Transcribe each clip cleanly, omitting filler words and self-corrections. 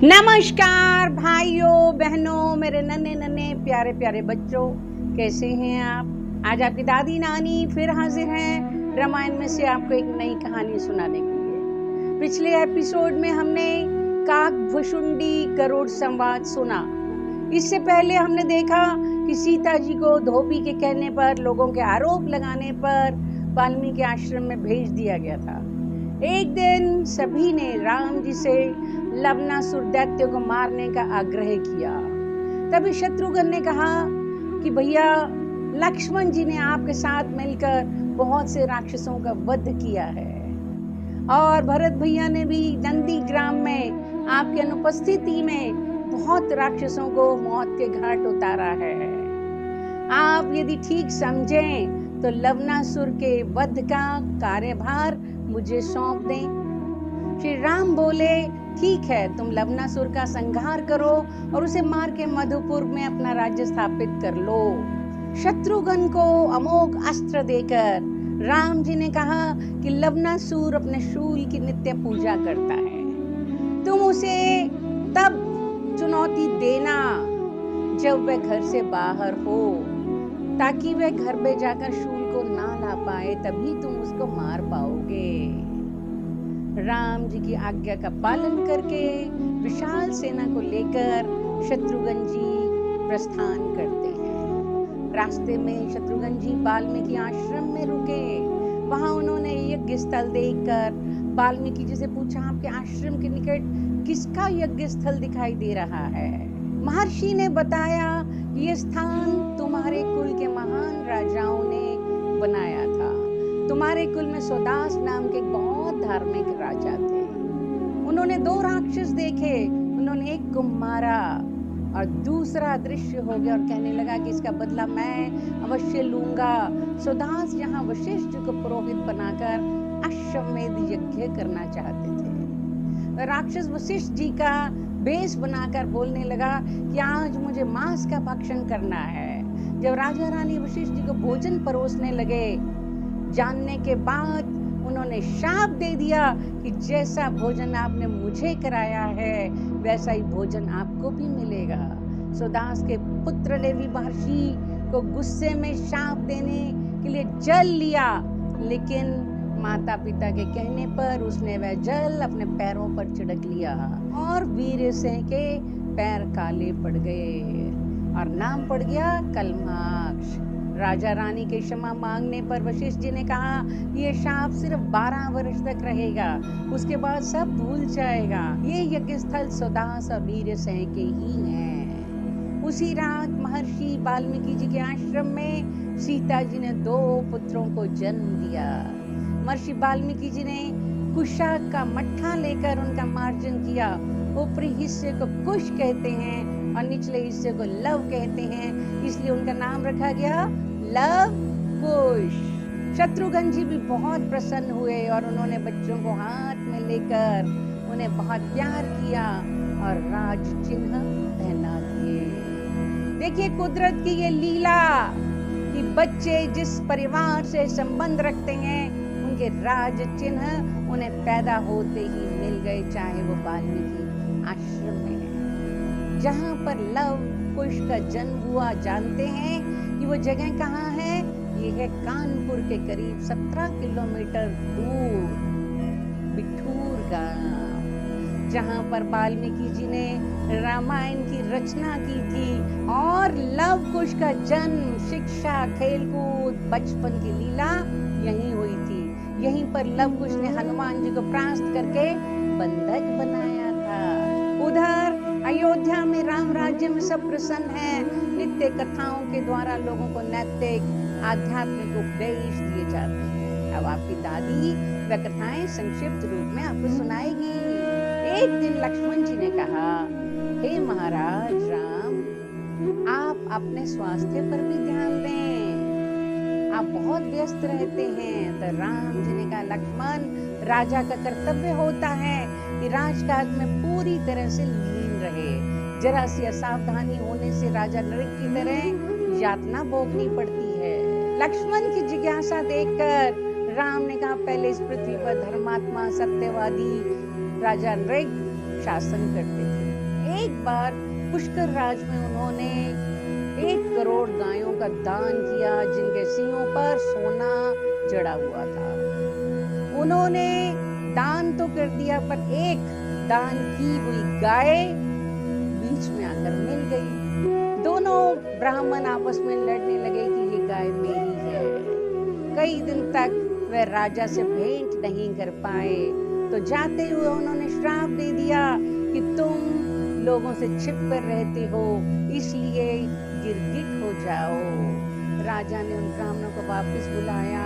नमस्कार भाइयों बहनों, मेरे नन्हे नन्हे प्यारे प्यारे बच्चों, कैसे हैं आप। आज आपकी दादी नानी फिर हाजिर हैं रामायण में से आपको एक नई कहानी सुनाने के लिए। पिछले एपिसोड में हमने काकभुशुंडी गरुड़ संवाद सुना। इससे पहले हमने देखा कि सीता जी को धोबी के कहने पर, लोगों के आरोप लगाने पर वाल्मीकि आश्रम में भेज दिया गया था। एक दिन सभी ने राम जी से लवनासुर दैत्य को मारने का आग्रह किया। तभी शत्रुघ्न ने कहा कि भैया, लक्ष्मण जी ने आपके साथ मिलकर बहुत से राक्षसों का वध किया है और भरत भैया ने भी नंदीग्राम में आपकी अनुपस्थिति में बहुत राक्षसों को मौत के घाट उतारा है। आप यदि ठीक समझें तो लवनासुर के वध का कार्यभार मुझे सौंप दें। श्री राम बोले, ठीक है, तुम लवनासुर का संहार करो और उसे मार के मधुपुर में अपना राज्य स्थापित कर लो। शत्रुघ्न को अमोघ अस्त्र देकर राम जी ने कहा कि लवनासुर अपने शूल की नित्य पूजा करता है। तुम उसे तब चुनौती देना जब वह घर से बाहर हो, ताकि वह घर में जाकर शूल को ना ला पाए, तभी तुम उसको मार पाओगे। राम जी की आज्ञा का पालन करके विशाल सेना को लेकर शत्रुघ्न जी प्रस्थान करते हैं। रास्ते में शत्रुघ्न जी वाल्मीकि आश्रम में रुके। वहां उन्होंने यज्ञ स्थल देखकर वाल्मीकि जी से पूछा, आपके आश्रम के निकट किसका यज्ञ स्थल दिखाई दे रहा है। महर्षि ने बताया कि यह स्थान तुम्हारे कुल के महान राजाओं ने बनाया था। तुम्हारे कुल में स्वदास नाम के बहुत धार्मिक राजा थे। उन्होंने 2 राक्षस देखे, उन्होंने एक को मारा और दूसरा दृश्य हो गया और कहने लगा कि इसका बदला मैं अवश्य लूंगा। स्वदास यहाँ वशिष्ठ को पुरोहित बनाकर अश्वमेध यज्ञ करना चाहते थे। राक्षस वशिष्ठ जी का बेस बनाकर बोलने लगा कि आज मुझे मांस का भक्षण करना है। जब राजा रानी वशिष्ठ जी को भोजन परोसने लगे, जानने के बाद उन्होंने शाप दे दिया कि जैसा भोजन आपने मुझे कराया है वैसा ही भोजन आपको भी मिलेगा। स्वदास के पुत्र ने भी महर्षि को गुस्से में शाप देने के लिए जल लिया, लेकिन माता पिता के कहने पर उसने वह जल अपने पैरों पर छिड़क लिया और वीरसेन के पैर काले पड़ गए और नाम पड़ गया कलमाक्ष। राजा रानी के क्षमा मांगने पर वशिष्ठ जी ने कहा, ये शाप सिर्फ 12 वर्ष तक रहेगा, उसके बाद सब भूल जाएगा। ये यज्ञ स्थल स्वदास और वीरसेन के ही हैं। उसी रात महर्षि वाल्मीकि जी के आश्रम में सीता जी ने 2 पुत्रों को जन्म दिया। महर्षि वाल्मीकि जी ने कुशाक का मट्ठा लेकर उनका मार्जन किया। ऊपरी हिस्से को कुश कहते हैं और निचले हिस्से को लव कहते हैं, इसलिए उनका नाम रखा गया लव कुश। शत्रुघ्न जी भी बहुत प्रसन्न हुए और उन्होंने बच्चों को हाथ में लेकर उन्हें बहुत प्यार किया और राज चिन्ह पहना दिए। देखिए कुदरत की ये लीला कि बच्चे जिस परिवार से संबंध रखते हैं उनके राज चिन्ह उन्हें पैदा होते ही मिल गए, चाहे वो वाल्मीकि आश्रम में है। जहाँ पर लव कुश का जन्म हुआ, जानते हैं कि वो जगह कहाँ है? ये है कानपुर के करीब 17 किलोमीटर दूर बिठूर गांव, जहाँ पर वाल्मीकि जी ने रामायण की रचना की थी और लव कुश का जन्म, शिक्षा, खेलकूद, बचपन की लीला यहीं हुई थी। यहीं पर लव कुश ने हनुमान जी को परास्त करके बंधक बनाया था। उधर अयोध्या में राम राज्य में सब प्रसन्न है। नित्य कथाओं के द्वारा लोगों को नैतिक आध्यात्मिक उपदेश दिए जाते हैं। अब आपकी दादी वह कथाएं संक्षिप्त रूप में आपको सुनाएगी। एक दिन लक्ष्मण जी ने कहा, हे महाराज राम, आप अपने स्वास्थ्य पर भी ध्यान दें, आप बहुत व्यस्त रहते हैं। तो राम जी ने कहा, लक्ष्मण, राजा का कर्तव्य होता है कि राजकाज में पूरी तरह से लीन रहे। जरा सी असावधानी होने से राजा नरक की तरह यातना भोगनी पड़ती है। लक्ष्मण की जिज्ञासा देखकर राम ने कहा, पहले इस पृथ्वी पर धर्मात्मा सत्यवादी राजा नृग शासन करते थे। एक बार पुष्कर राज में उन्होंने 1 करोड़ गायों का दान किया जिनके सींगों पर सोना जड़ा हुआ था। उन्होंने दान तो कर दिया पर एक दान की हुई गाय बीच में आकर मिल गई। दोनों ब्राह्मण आपस में लड़ने लगे कि ये गाय मेरी है। कई दिन तक वह राजा से भेंट नहीं कर पाए, तो जाते हुए उन्होंने श्राप दे दिया कि तुम लोगों से छिप कर रहते हो, इसलिए गिरगिट हो जाओ। राजा ने उन ब्राह्मणों को वापस बुलाया,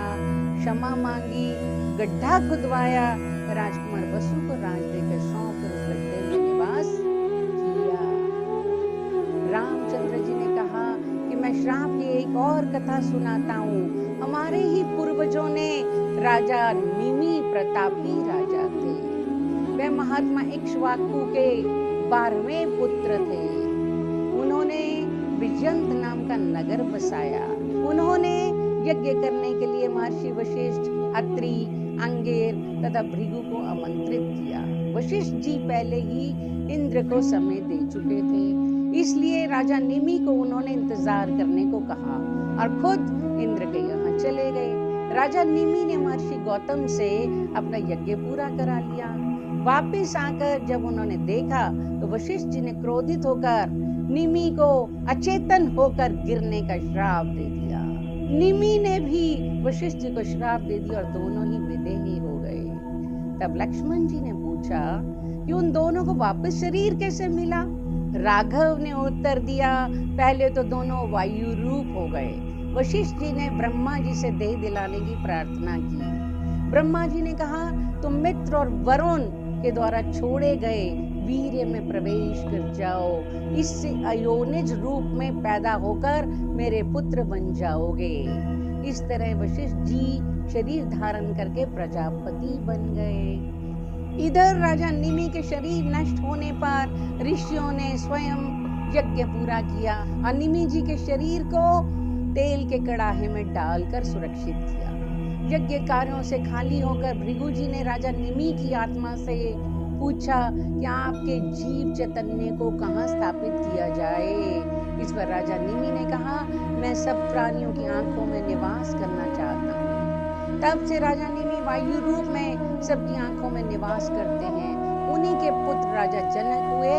क्षमा मांगी, गड्ढा खुदवाया, राजकुमार वसु को राज देकर सौंप कर उस गड्ढे में निवास किया। रामचंद्र जी ने कहा कि मैं श्राप की एक और कथा सुनाता हूँ। हमारे ही पूर्वजों ने राजा निमि प्रतापी राजा थे। वे महात्मा इक्ष्वाकु के 12वें पुत्र थे। उन्होंने विजयंत नाम का नगर बसाया। उन्होंने यज्ञ करने के लिए महर्षि वशिष्ठ, अत्रि, अंगेर तथा भृगु को आमंत्रित किया। वशिष्ठ जी पहले ही इंद्र को समय दे चुके थे, इसलिए राजा निमि को उन्होंने इंतजार करने को कहा और खुद इंद्र के यहाँ चले गए। राजा निमि ने महर्षि गौतम से अपना यज्ञ पूरा करा लिया। वापिस आकर जब उन्होंने देखा तो वशिष्ठ जी ने क्रोधित होकर निमि को अचेतन होकर गिरने का श्राप दे दिया। निमि ने भी वशिष्ठ जी को श्राप दे दिया और दोनों ही विदेही हो गए। तब लक्ष्मण जी ने पूछा कि उन दोनों को वापस शरीर कैसे मिला? राघव ने उत्तर दिया, पहले तो दोनों वायु रूप हो गए। वशिष्ठ जी ने ब्रह्मा जी से देह दिलाने की प्रार्थना की। ब्रह्मा जी ने कहा, तुम मित्र और वरुण के द्वारा छोड़े गए वीर्य में प्रवेश कर जाओ, इससे अयोनिज रूप में पैदा होकर मेरे पुत्र बन जाओगे। इस तरह वशिष्ठ जी शरीर धारण करके प्रजापति बन गए। इधर राजा निमि के शरीर नष्ट होने पर ऋषियों ने स्वयं यज्ञ पूरा किया और निमि जी के शरीर को तेल के कड़ाहे में डालकर सुरक्षित किया। यज्ञ कार्यों से खाली होकर भृगु जी ने राजा निमि की आत्मा से पूछा कि आपके जीव चैतन्य को कहाँ स्थापित किया जाए। इस पर राजा निमि ने कहा, मैं सब प्राणियों की आंखों में निवास करना चाहता हूँ। तब से राजा निमि वायु रूप में सबकी आंखों में निवास करते हैं। उन्हीं के पुत्र राजा जनक हुए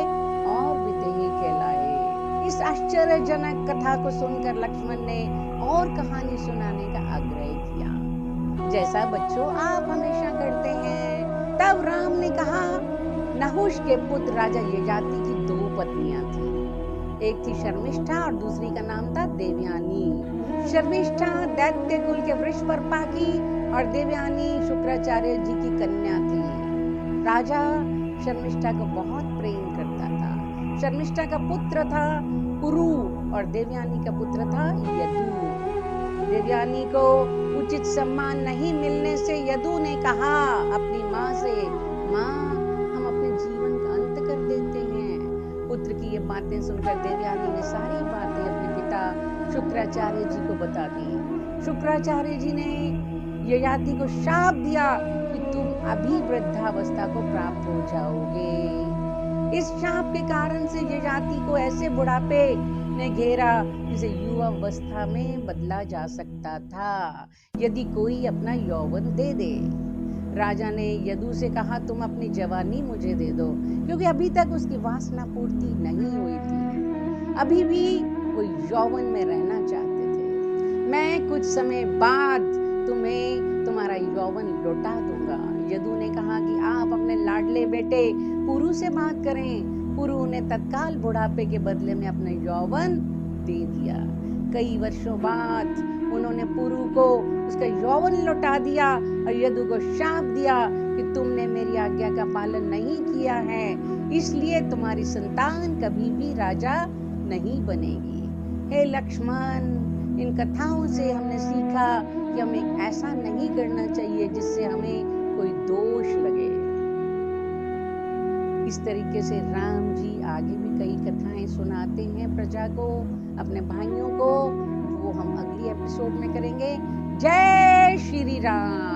और विदेही कहलाए। इस आश्चर्यजनक कथा को सुनकर लक्ष्मण ने और कहानी सुनाने का आग्रह किया, जैसा बच्चों आप हमेशा करते हैं। तब राम ने कहा, नहुष के पुत्र राजा यजाति की 2 पत्नियां थी। एक थी शर्मिष्ठा और दूसरी का नाम था देवयानी। शर्मिष्ठा दैत्य कुल के वृषपर्पा की और देवयानी शुक्राचार्य जी की कन्या थी। राजा शर्मिष्ठा को बहुत प्रेम करता था। शर्मिष्ठा का पुत्र था कुरु और देवयानी का पुत्र था यदु। देवयानी को उचित सम्मान नहीं मिलने से यदु ने कहा अपनी माँ से, माँ हम अपने जीवन का अंत कर देते हैं। पुत्र की ये बातें सुनकर देवयानी ने सारी बातें अपने पिता शुक्राचार्य जी को बता दी। शुक्राचार्य जी ने ययाति को शाप दिया कि तुम अभी वृद्धावस्था को प्राप्त हो जाओगे। इस शाप के कारण से ययाति को ऐसे बुढ़ापे ने घेरा जिसे युवावस्था में बदला जा सकता था यदि कोई अपना यौवन दे दे। राजा ने यदु से कहा, तुम अपनी जवानी मुझे दे दो, क्योंकि अभी तक उसकी वासना पूर्ति नहीं हुई थी। अभी भी वो यौवन में रहना चाहते थे। मैं कुछ समय बाद तुम्हें तुम्हारा यौवन लौटा दूंगा। यदु ने कहा कि आप अपने लाडले बेटे पुरु से बात करें। पुरु ने तत्काल बुढ़ापे के बदले में अपना यौवन दे दिया। कई वर्षों बाद उन्होंने पुरु को उसका यौवन लौटा दिया और यदु को शाप दिया कि तुमने मेरी आज्ञा का पालन नहीं किया है, इसलिए तुम्हारी संतान कभी भी राजा नहीं बनेगी। हे लक्ष्मण, इन कथाओं से हमने सीखा कि हमें ऐसा नहीं करना चाहिए जिससे हमें कोई दोष लगे। इस तरीके से राम जी आगे भी कई कथाएं सुनाते हैं प्रजा को, अपने भाइयों को। वो हम अगली एपिसोड में करेंगे। जय श्री राम।